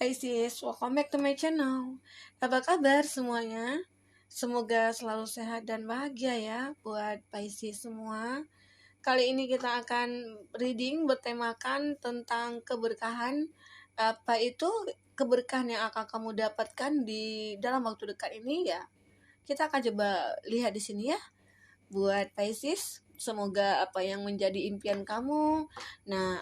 Pisces, welcome back to my channel. Apa kabar semuanya? Semoga selalu sehat dan bahagia ya buat Pisces semua. Kali ini kita akan reading bertemakan tentang keberkahan. Apa itu keberkahan yang akan kamu dapatkan di dalam waktu dekat ini ya? Kita akan coba lihat di sini ya. Buat Pisces, semoga apa yang menjadi impian kamu,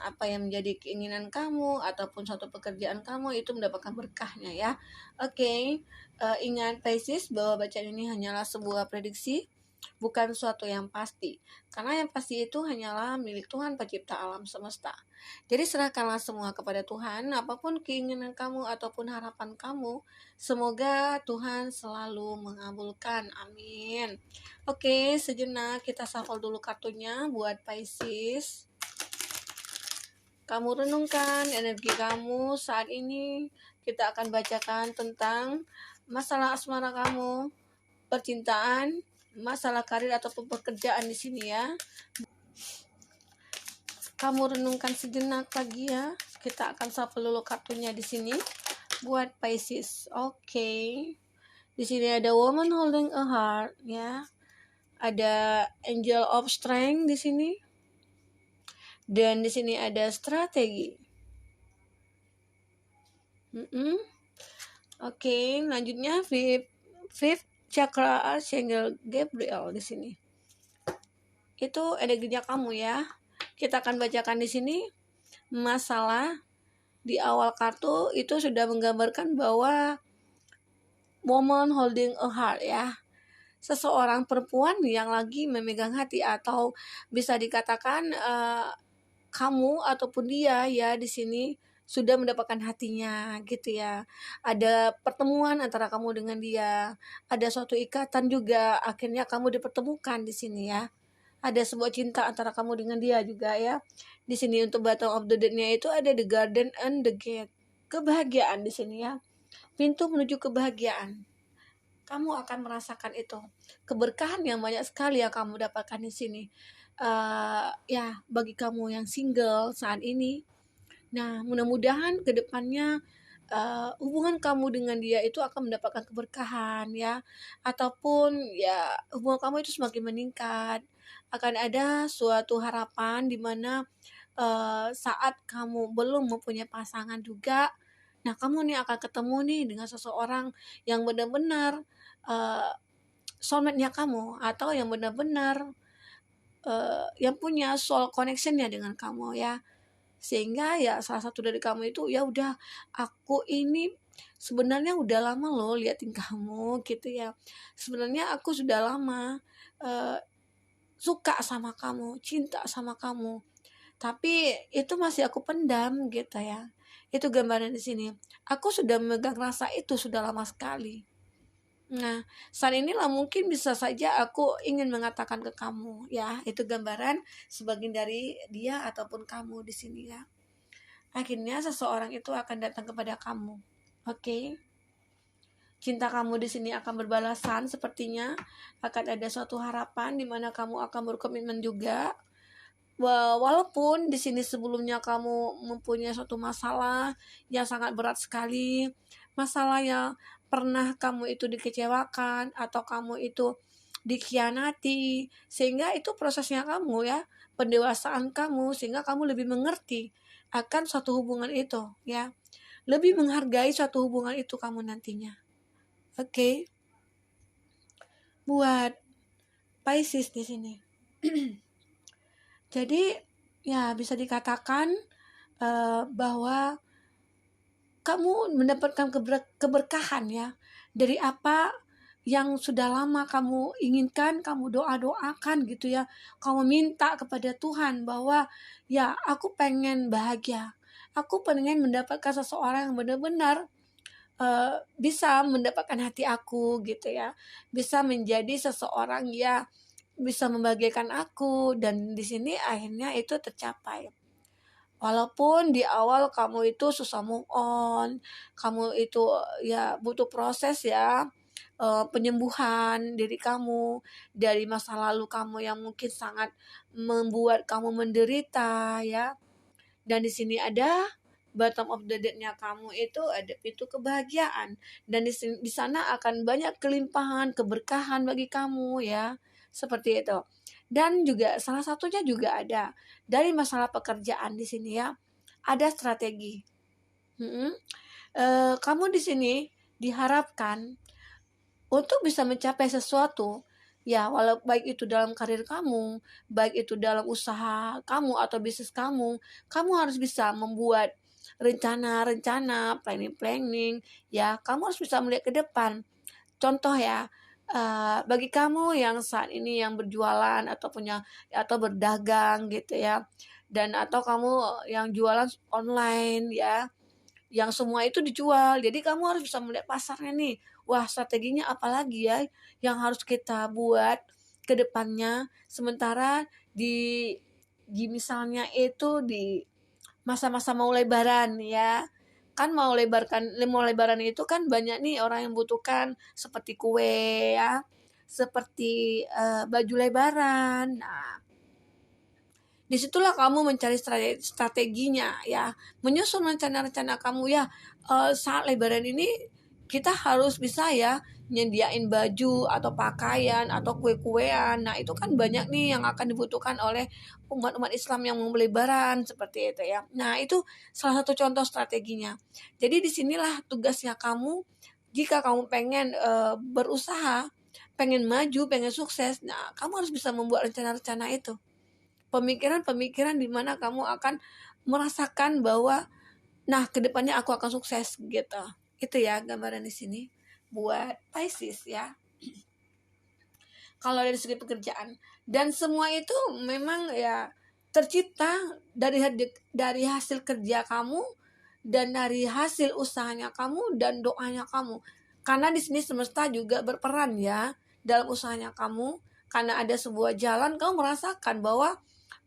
apa yang menjadi keinginan kamu ataupun suatu pekerjaan kamu itu mendapatkan berkahnya ya. Oke, ingat Pisces bahwa bacaan ini hanyalah sebuah prediksi, bukan suatu yang pasti. Karena yang pasti itu hanyalah milik Tuhan pencipta alam semesta. Jadi serahkanlah semua kepada Tuhan, apapun keinginan kamu ataupun harapan kamu, semoga Tuhan selalu mengabulkan. Amin. Oke, sejenak kita shuffle dulu kartunya buat Pisces. Kamu renungkan energi kamu saat ini. Kita akan bacakan tentang masalah asmara kamu, percintaan, masalah karir ataupun pekerjaan di sini ya. Kamu renungkan sejenak lagi ya. Kita akan shuffle dulu kartunya di sini buat Pisces. Oke. Di sini ada woman holding a heart ya. Ada angel of strength di sini. Dan di sini ada strategi. Oke, lanjutnya fifth chakra Archangel Gabriel di sini. Itu energinya kamu ya. Kita akan bacakan di sini masalah di awal kartu itu sudah menggambarkan bahwa woman holding a heart ya. Seseorang perempuan yang lagi memegang hati atau bisa dikatakan kamu ataupun dia ya di sini sudah mendapatkan hatinya gitu ya. Ada pertemuan antara kamu dengan dia, ada suatu ikatan juga akhirnya kamu dipertemukan di sini ya. Ada sebuah cinta antara kamu dengan dia juga ya. Di sini untuk bottom of the deck-nya itu ada the garden and the gate. Kebahagiaan di sini ya. Pintu menuju kebahagiaan. Kamu akan merasakan itu. Keberkahan yang banyak sekali yang kamu dapatkan di sini. Ya, bagi kamu yang single saat ini. Nah, mudah-mudahan ke depannya hubungan kamu dengan dia itu akan mendapatkan keberkahan ya, ataupun ya hubungan kamu itu semakin meningkat. Akan ada suatu harapan di mana saat kamu belum mempunyai pasangan juga, nah kamu nih akan ketemu nih dengan seseorang yang benar-benar soulmate-nya kamu, atau yang benar-benar yang punya soul connection-nya dengan kamu ya. Sehingga ya salah satu dari kamu itu ya udah, aku ini sebenarnya udah lama loh liatin kamu gitu ya. Sebenarnya aku sudah lama suka sama kamu, cinta sama kamu. Tapi itu masih aku pendam gitu ya. Itu gambaran di sini. Aku sudah memegang rasa itu sudah lama sekali. Nah, saat inilah mungkin bisa saja aku ingin mengatakan ke kamu ya, itu gambaran sebagian dari dia ataupun kamu di sini ya. Akhirnya seseorang itu akan datang kepada kamu. Oke. Cinta kamu di sini akan berbalasan sepertinya. Akan ada suatu harapan di mana kamu akan berkomitmen juga. Walaupun di sini sebelumnya kamu mempunyai suatu masalah yang sangat berat sekali, masalah yang pernah kamu itu dikecewakan atau kamu itu dikhianati, sehingga itu prosesnya kamu ya, pendewasaan kamu, sehingga kamu lebih mengerti akan suatu hubungan itu ya, lebih menghargai suatu hubungan itu kamu nantinya. Oke. Buat Pisces di sini. Jadi ya bisa dikatakan bahwa kamu mendapatkan keberkahan ya dari apa yang sudah lama kamu inginkan, kamu doa-doakan gitu ya. Kamu minta kepada Tuhan bahwa ya aku pengen bahagia. Aku pengen mendapatkan seseorang yang benar-benar bisa mendapatkan hati aku gitu ya. Bisa menjadi seseorang yang bisa membahagiakan aku, dan di sini akhirnya itu tercapai. Walaupun di awal kamu itu susah move on, kamu itu ya butuh proses ya, penyembuhan diri kamu dari masa lalu kamu yang mungkin sangat membuat kamu menderita ya. Dan di sini ada bottom of the deck-nya kamu itu ada pintu kebahagiaan, dan di sana akan banyak kelimpahan, keberkahan bagi kamu ya. Seperti itu. Dan juga salah satunya juga ada dari masalah pekerjaan di sini ya. Ada strategi. Kamu di sini diharapkan untuk bisa mencapai sesuatu ya, walau baik itu dalam karir kamu, baik itu dalam usaha kamu atau bisnis kamu harus bisa membuat rencana-rencana, planning-planning ya. Kamu harus bisa melihat ke depan. Contoh ya, bagi kamu yang saat ini yang berjualan atau punya atau berdagang gitu ya, dan atau kamu yang jualan online ya, yang semua itu dijual. Jadi kamu harus bisa melihat pasarnya nih. Wah, strateginya apa lagi ya yang harus kita buat ke depannya. Sementara di misalnya itu di masa-masa mau lebaran ya. Kan mau lebaran itu kan banyak nih orang yang butuhkan seperti kue ya, seperti baju lebaran. Nah, disitulah kamu mencari strateginya ya, menyusun rencana-rencana kamu ya. Saat lebaran ini kita harus bisa ya nyediain baju atau pakaian atau kue-kuean. Nah itu kan banyak nih yang akan dibutuhkan oleh umat-umat Islam yang mau lebaran seperti itu ya. Nah itu salah satu contoh strateginya. Jadi disinilah tugasnya kamu jika kamu pengen berusaha, pengen maju, pengen sukses. Nah kamu harus bisa membuat rencana-rencana itu, pemikiran-pemikiran di mana kamu akan merasakan bahwa nah kedepannya aku akan sukses gitu. Itu ya gambaran di sini buat Pisces ya. Kalau dari segi pekerjaan, dan semua itu memang ya tercipta dari hasil kerja kamu dan dari hasil usahanya kamu dan doanya kamu. Karena di sini semesta juga berperan ya dalam usahanya kamu. Karena ada sebuah jalan, kamu merasakan bahwa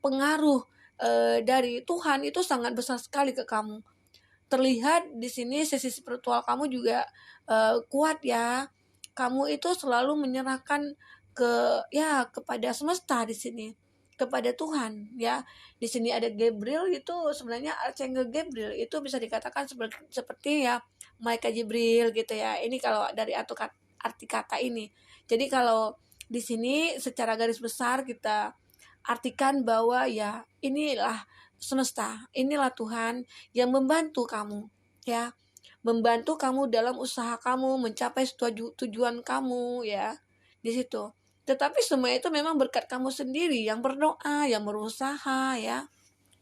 pengaruh dari Tuhan itu sangat besar sekali ke kamu. Terlihat di sini sisi spiritual kamu juga kuat ya. Kamu itu selalu menyerahkan kepada semesta di sini, kepada Tuhan ya. Di sini ada Gabriel, itu sebenarnya Archangel Gabriel itu bisa dikatakan seperti ya Malaikat Jibril gitu ya. Ini kalau dari arti kata ini. Jadi kalau di sini secara garis besar kita artikan bahwa ya inilah semesta, inilah Tuhan yang membantu kamu ya, membantu kamu dalam usaha kamu mencapai tujuan kamu ya di situ. Tetapi semua itu memang berkat kamu sendiri yang berdoa, yang berusaha ya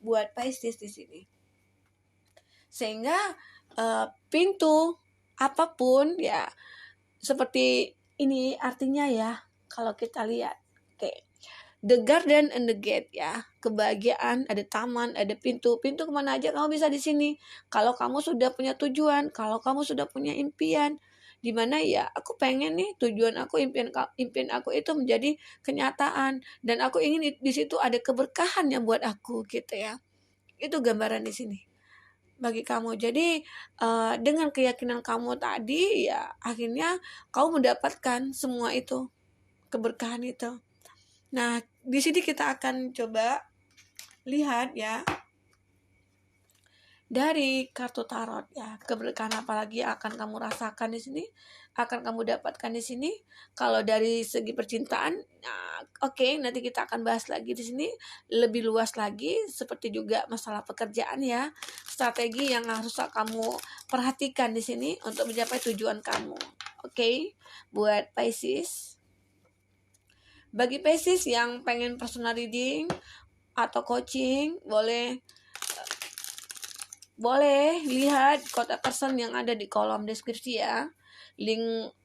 buat Pisces di sini. Sehingga pintu apapun ya seperti ini artinya ya kalau kita lihat. Oke. The garden and the gate ya, kebahagiaan, ada taman, ada pintu kemana aja kamu bisa di sini. Kalau kamu sudah punya tujuan, kalau kamu sudah punya impian, di mana ya aku pengen nih tujuan aku, impian aku itu menjadi kenyataan, dan aku ingin di situ ada keberkahan yang buat aku gitu ya. Itu gambaran di sini bagi kamu. Jadi dengan keyakinan kamu tadi ya akhirnya kamu mendapatkan semua itu, keberkahan itu. Nah, di sini kita akan coba lihat ya dari kartu tarot ya, keberkahan apalagi akan kamu rasakan di sini, akan kamu dapatkan di sini. Kalau dari segi percintaan, nah, oke, nanti kita akan bahas lagi di sini lebih luas lagi, seperti juga masalah pekerjaan ya, strategi yang harus kamu perhatikan di sini untuk mencapai tujuan kamu. Oke, buat Pisces. Bagi Pisces yang pengen personal reading atau coaching, boleh lihat kontak person yang ada di kolom deskripsi ya. Link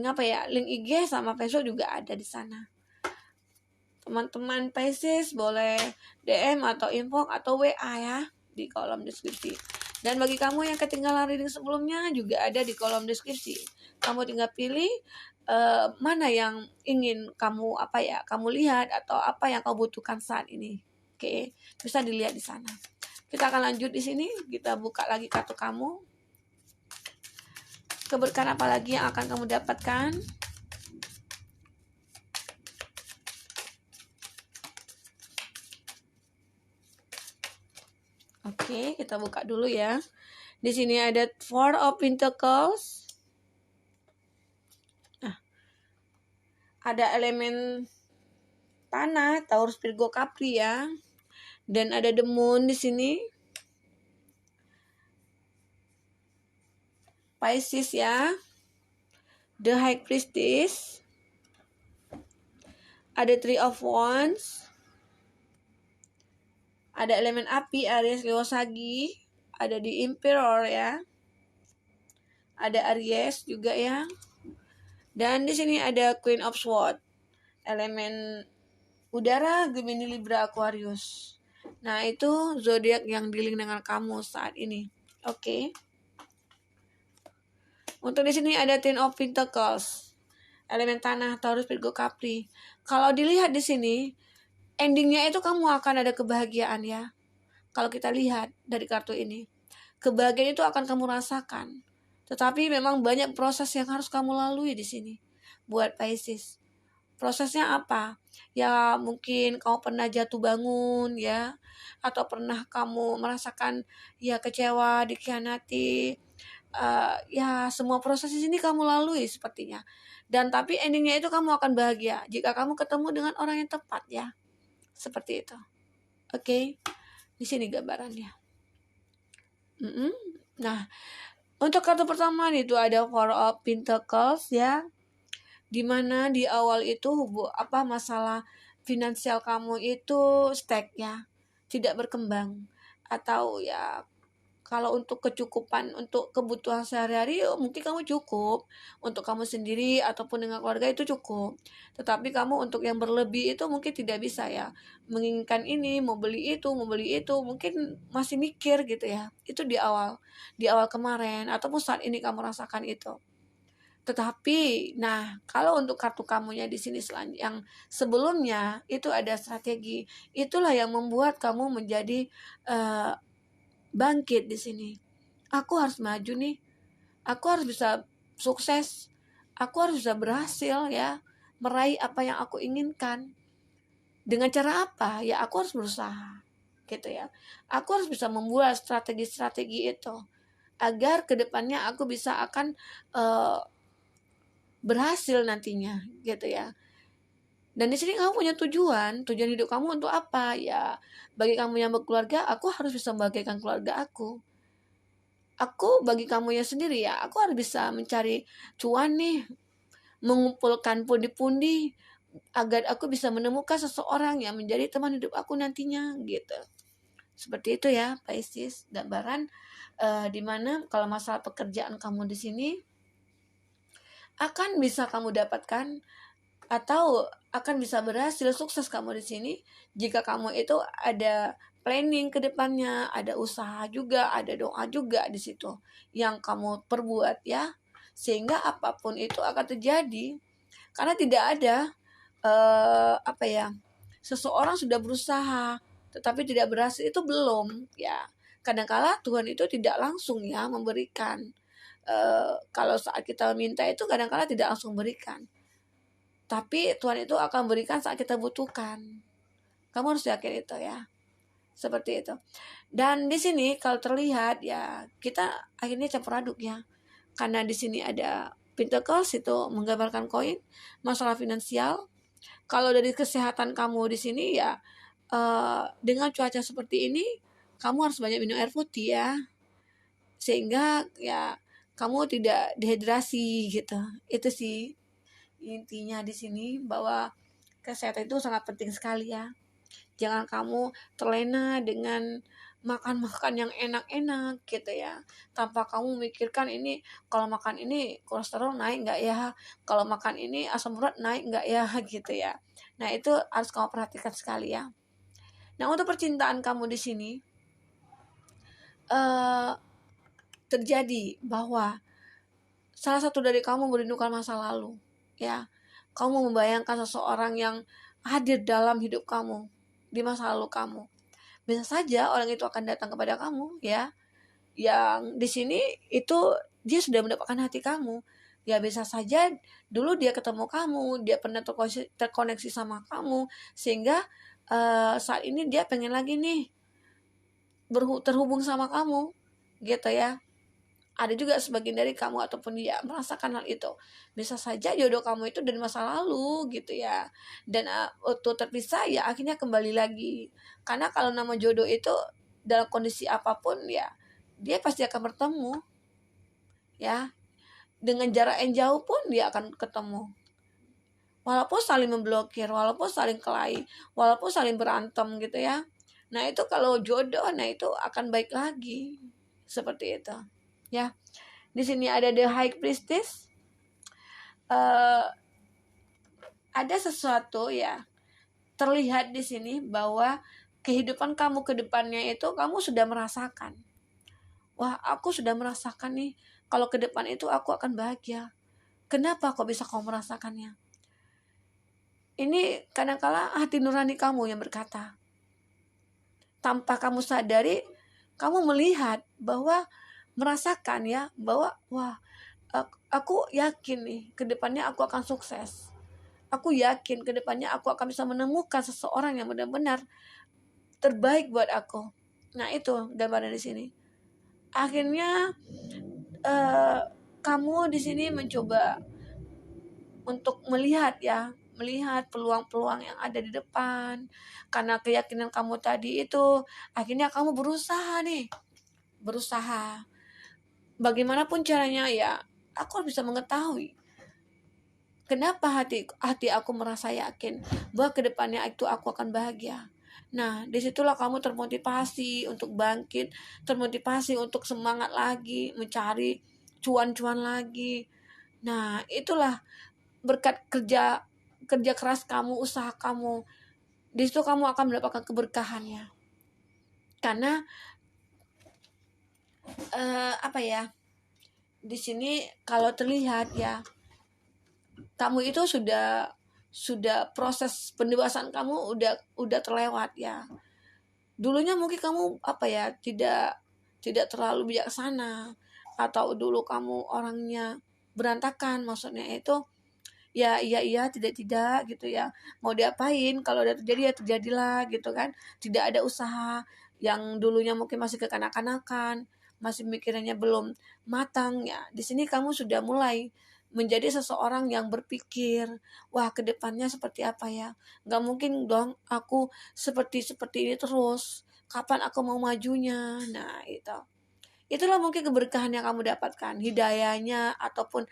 apa ya? Link IG sama Facebook juga ada di sana. Teman-teman Pisces boleh DM atau info atau WA ya di kolom deskripsi. Dan bagi kamu yang ketinggalan reading sebelumnya juga ada di kolom deskripsi. Kamu tinggal pilih mana yang ingin kamu kamu lihat atau apa yang kamu butuhkan saat ini. Oke, bisa dilihat di sana. Kita akan lanjut di sini. Kita buka lagi kartu kamu. Keberkahan apa lagi yang akan kamu dapatkan? Oke, kita buka dulu ya. Di sini ada Four of Pentacles. Nah, ada elemen tanah, Taurus, Virgo, Capri ya. Dan ada the Moon di sini. Pisces ya. The High Priestess. Ada Three of Wands. Ada elemen api, Aries, Leo, Sagi. Ada di Emperor ya. Ada Aries juga ya. Dan di sini ada Queen of Swords. Elemen udara, Gemini, Libra, Aquarius. Nah, itu zodiak yang dealing dengan kamu saat ini. Oke. Untuk di sini ada Ten of Pentacles. Elemen tanah, Taurus, Virgo, Capri. Kalau dilihat di sini, endingnya itu kamu akan ada kebahagiaan ya. Kalau kita lihat dari kartu ini, kebahagiaan itu akan kamu rasakan. Tetapi memang banyak proses yang harus kamu lalui di sini buat Pisces. Prosesnya apa? Ya mungkin kamu pernah jatuh bangun ya, atau pernah kamu merasakan ya kecewa, dikhianati. Ya semua proses di sini kamu lalui sepertinya. Dan tapi endingnya itu kamu akan bahagia jika kamu ketemu dengan orang yang tepat ya. Seperti itu. Oke. Di sini gambarannya. Nah, untuk kartu pertama itu ada Four of Pentacles ya. Dimana di awal itu masalah finansial kamu itu stuck ya. Tidak berkembang. Atau ya kalau untuk kecukupan, untuk kebutuhan sehari-hari mungkin kamu cukup. Untuk kamu sendiri ataupun dengan keluarga itu cukup. Tetapi kamu untuk yang berlebih itu mungkin tidak bisa ya. Menginginkan ini, mau beli itu, mungkin masih mikir gitu ya. Itu di awal kemarin ataupun saat ini kamu rasakan itu. Tetapi, nah kalau untuk kartu kamunya di sini yang sebelumnya itu ada strategi. Itulah yang membuat kamu menjadi bangkit di sini. Aku harus maju nih. Aku harus bisa sukses. Aku harus bisa berhasil ya, meraih apa yang aku inginkan. Dengan cara apa? Ya aku harus berusaha. Gitu ya. Aku harus bisa membuat strategi-strategi itu agar kedepannya aku bisa akan berhasil nantinya gitu ya. Dan di sini kamu punya tujuan hidup kamu untuk apa ya? Bagi kamu yang berkeluarga, aku harus bisa membahagiakan keluarga aku. Aku bagi kamu yang sendiri ya, aku harus bisa mencari cuan nih, mengumpulkan pundi-pundi agar aku bisa menemukan seseorang yang menjadi teman hidup aku nantinya gitu. Seperti itu ya, Pisces, gambaran dimana kalau masalah pekerjaan kamu di sini akan bisa kamu dapatkan atau akan bisa berhasil sukses kamu di sini jika kamu itu ada planning ke depannya, ada usaha juga, ada doa juga di situ yang kamu perbuat ya, sehingga apapun itu akan terjadi. Karena tidak ada seseorang sudah berusaha tetapi tidak berhasil, itu belum ya. Kadangkala Tuhan itu tidak langsung ya memberikan. Kalau saat kita minta itu kadang-kala tidak langsung berikan, tapi Tuhan itu akan berikan saat kita butuhkan. Kamu harus yakin itu ya, seperti itu. Dan di sini kalau terlihat ya kita akhirnya campur aduk ya, karena di sini ada Pentacles itu menggambarkan koin, masalah finansial. Kalau dari kesehatan kamu di sini ya, dengan cuaca seperti ini kamu harus banyak minum air putih ya, sehingga ya kamu tidak dehidrasi gitu. Itu sih intinya di sini, bahwa kesehatan itu sangat penting sekali ya. Jangan kamu terlena dengan makan-makan yang enak-enak gitu ya, tanpa kamu memikirkan ini, kalau makan ini kolesterol naik nggak ya, kalau makan ini asam urat naik nggak ya gitu ya. Nah itu harus kamu perhatikan sekali ya. Nah untuk percintaan kamu di sini terjadi bahwa salah satu dari kamu merindukan masa lalu ya. Kamu membayangkan seseorang yang hadir dalam hidup kamu di masa lalu kamu. Bisa saja orang itu akan datang kepada kamu ya, yang di sini itu dia sudah mendapatkan hati kamu. Ya bisa saja dulu dia ketemu kamu, dia pernah terkoneksi sama kamu, sehingga saat ini dia pengen lagi nih terhubung sama kamu gitu ya. Ada juga sebagian dari kamu ataupun dia merasakan hal itu. Bisa saja jodoh kamu itu dari masa lalu gitu ya. Dan waktu terpisah ya akhirnya kembali lagi. Karena kalau nama jodoh itu dalam kondisi apapun ya dia pasti akan bertemu ya. Dengan jarak yang jauh pun dia akan ketemu. Walaupun saling memblokir, walaupun saling kelahi, walaupun saling berantem gitu ya. Nah itu kalau jodoh, nah itu akan baik lagi. Seperti itu ya. Di sini ada the high priestess. Ada sesuatu ya terlihat di sini bahwa kehidupan kamu ke depannya itu kamu sudah merasakan. Wah, aku sudah merasakan nih kalau ke depan itu aku akan bahagia. Kenapa kok bisa kamu merasakannya? Ini kadang-kala hati nurani kamu yang berkata. Tanpa kamu sadari, kamu melihat bahwa merasakan ya bahwa wah, aku yakin nih ke depannya aku akan sukses. Aku yakin ke depannya aku akan bisa menemukan seseorang yang benar-benar terbaik buat aku. Nah, itu gambaran di sini. Akhirnya kamu di sini mencoba untuk melihat peluang-peluang yang ada di depan. Karena keyakinan kamu tadi itu, akhirnya kamu berusaha. Bagaimanapun caranya ya, aku harus bisa mengetahui kenapa hati aku merasa yakin bahwa kedepannya itu aku akan bahagia. Nah, disitulah kamu termotivasi untuk bangkit, termotivasi untuk semangat lagi, mencari cuan-cuan lagi. Nah, itulah berkat kerja kerja keras kamu, usaha kamu. Di situ kamu akan mendapatkan keberkahannya. Karena apa ya? Di sini kalau terlihat ya, kamu itu sudah proses pendewasaan kamu udah terlewat ya. Dulunya mungkin kamu apa ya, tidak terlalu bijaksana, atau dulu kamu orangnya berantakan, maksudnya itu ya iya tidak gitu ya, mau diapain, kalau udah terjadi ya terjadilah gitu kan. Tidak ada usaha. Yang dulunya mungkin masih kekanak-kanakan, masih mikirannya belum matang ya, di sini kamu sudah mulai menjadi seseorang yang berpikir, wah kedepannya seperti apa ya, nggak mungkin dong aku seperti ini terus, kapan aku mau majunya. Nah itulah mungkin keberkahan yang kamu dapatkan, hidayahnya ataupun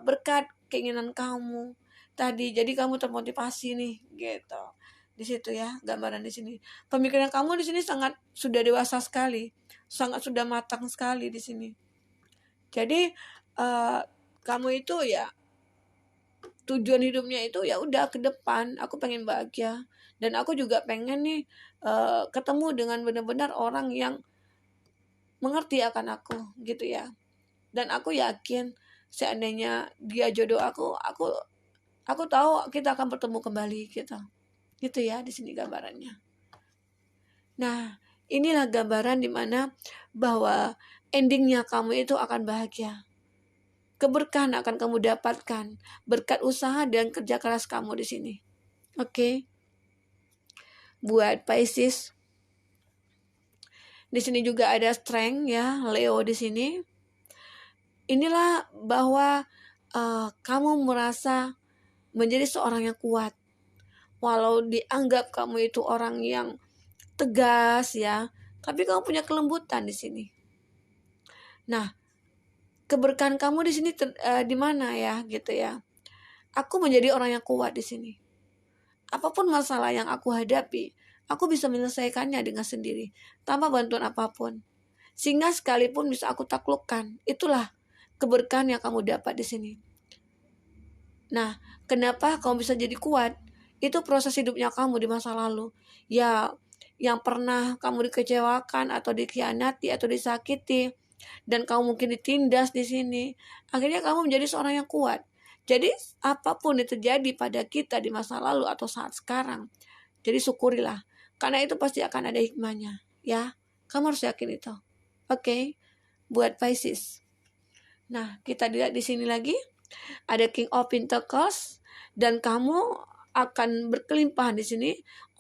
berkat keinginan kamu tadi. Jadi kamu termotivasi nih gitu. Di situ ya gambaran di sini. Pemikiran kamu di sini sangat sudah dewasa sekali, sangat sudah matang sekali di sini. Jadi kamu itu ya tujuan hidupnya itu ya udah ke depan aku pengen bahagia, dan aku juga pengen nih ketemu dengan benar-benar orang yang mengerti akan aku gitu ya. Dan aku yakin seandainya dia jodoh aku tahu kita akan bertemu kembali gitu ya. Di sini gambarannya. Nah, inilah gambaran dimana bahwa endingnya kamu itu akan bahagia. Keberkahan akan kamu dapatkan berkat usaha dan kerja keras kamu di sini. Oke. Buat Pisces, di sini juga ada strength ya, Leo di sini. Inilah bahwa kamu merasa menjadi seorang yang kuat. Walau dianggap kamu itu orang yang tegas ya, tapi kamu punya kelembutan di sini. Nah, keberkahan kamu di sini di mana ya gitu ya. Aku menjadi orang yang kuat di sini. Apapun masalah yang aku hadapi, aku bisa menyelesaikannya dengan sendiri tanpa bantuan apapun. Sehingga sekalipun bisa aku taklukkan. Itulah keberkahan yang kamu dapat di sini. Nah, kenapa kamu bisa jadi kuat? Itu proses hidupnya kamu di masa lalu. Ya, yang pernah kamu dikecewakan atau dikhianati atau disakiti, dan kamu mungkin ditindas di sini. Akhirnya kamu menjadi seorang yang kuat. Jadi apapun yang terjadi pada kita di masa lalu atau saat sekarang, jadi syukurilah. Karena itu pasti akan ada hikmahnya. Ya, kamu harus yakin itu. Oke, buat Pisces. Nah, kita lihat di sini lagi ada King of Pentacles, dan kamu akan berkelimpahan di sini.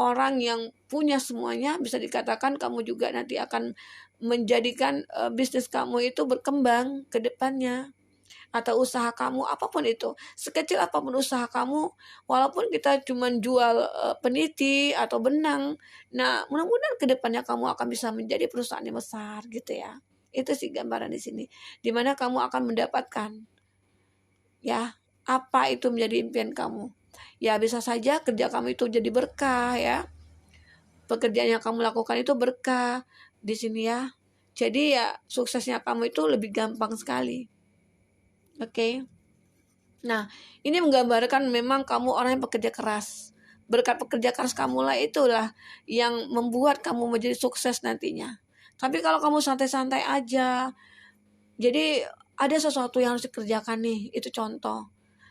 Orang yang punya semuanya, bisa dikatakan kamu juga nanti akan menjadikan bisnis kamu itu berkembang ke depannya, atau usaha kamu apapun itu, sekecil apapun usaha kamu, walaupun kita cuma jual peniti atau benang. Nah, mudah-mudahan ke depannya kamu akan bisa menjadi perusahaan yang besar gitu ya. Itu sih gambaran di sini, dimana kamu akan mendapatkan ya apa itu menjadi impian kamu. Ya bisa saja kerja kamu itu jadi berkah ya, pekerjaan yang kamu lakukan itu berkah di sini ya. Jadi ya suksesnya kamu itu lebih gampang sekali. Oke. Nah, ini menggambarkan memang kamu orang yang pekerja keras. Berkat pekerja keras kamu lah itulah yang membuat kamu menjadi sukses nantinya. Tapi kalau kamu santai-santai aja, jadi ada sesuatu yang harus dikerjakan nih, itu contoh.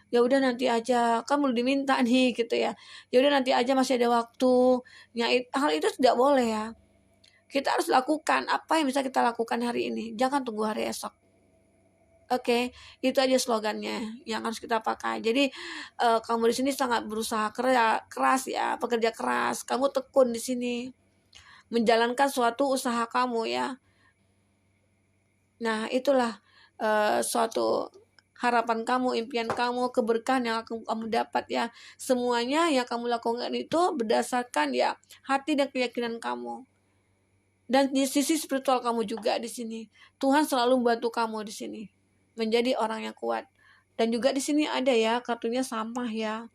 Ya udah nanti aja, kan belum diminta nih gitu ya. Ya udah nanti aja, masih ada waktu. Ya, hal itu tidak boleh ya. Kita harus lakukan apa yang bisa kita lakukan hari ini. Jangan tunggu hari esok. Oke, itu aja slogannya yang harus kita pakai. Jadi kamu di sini sangat berusaha keras ya, pekerja keras. Kamu tekun di sini menjalankan suatu usaha kamu ya. Nah, itulah suatu harapan kamu, impian kamu, keberkahan yang kamu dapat ya. Semuanya yang kamu lakukan itu berdasarkan ya hati dan keyakinan kamu. Dan di sisi spiritual kamu juga di sini. Tuhan selalu membantu kamu di sini menjadi orang yang kuat. Dan juga di sini ada ya kartunya sampah ya.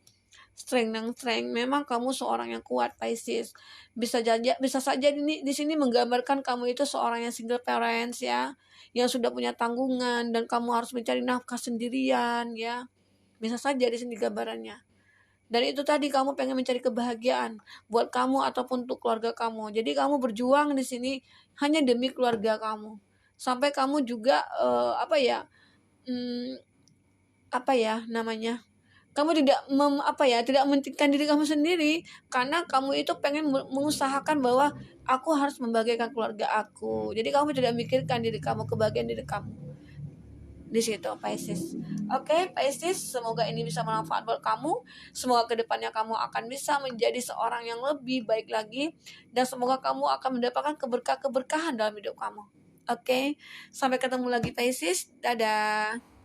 Strength. Memang kamu seorang yang kuat, Pisces. Bisa saja ini di sini menggambarkan kamu itu seorang yang single parents ya, yang sudah punya tanggungan dan kamu harus mencari nafkah sendirian ya. Bisa saja di sini gambarannya. Dan itu tadi kamu pengen mencari kebahagiaan buat kamu ataupun untuk keluarga kamu. Jadi kamu berjuang di sini hanya demi keluarga kamu. Sampai kamu juga hmm, apa ya namanya? Kamu tidak mementingkan diri kamu sendiri, karena kamu itu pengen mengusahakan bahwa aku harus membahagiakan keluarga aku. Jadi kamu tidak memikirkan diri kamu, kebahagiaan diri kamu di situ, Pisces. Oke, Pisces, semoga ini bisa bermanfaat buat kamu. Semoga kedepannya kamu akan bisa menjadi seorang yang lebih baik lagi, dan semoga kamu akan mendapatkan keberkahan dalam hidup kamu. Oke, sampai ketemu lagi, Pisces. Dadah.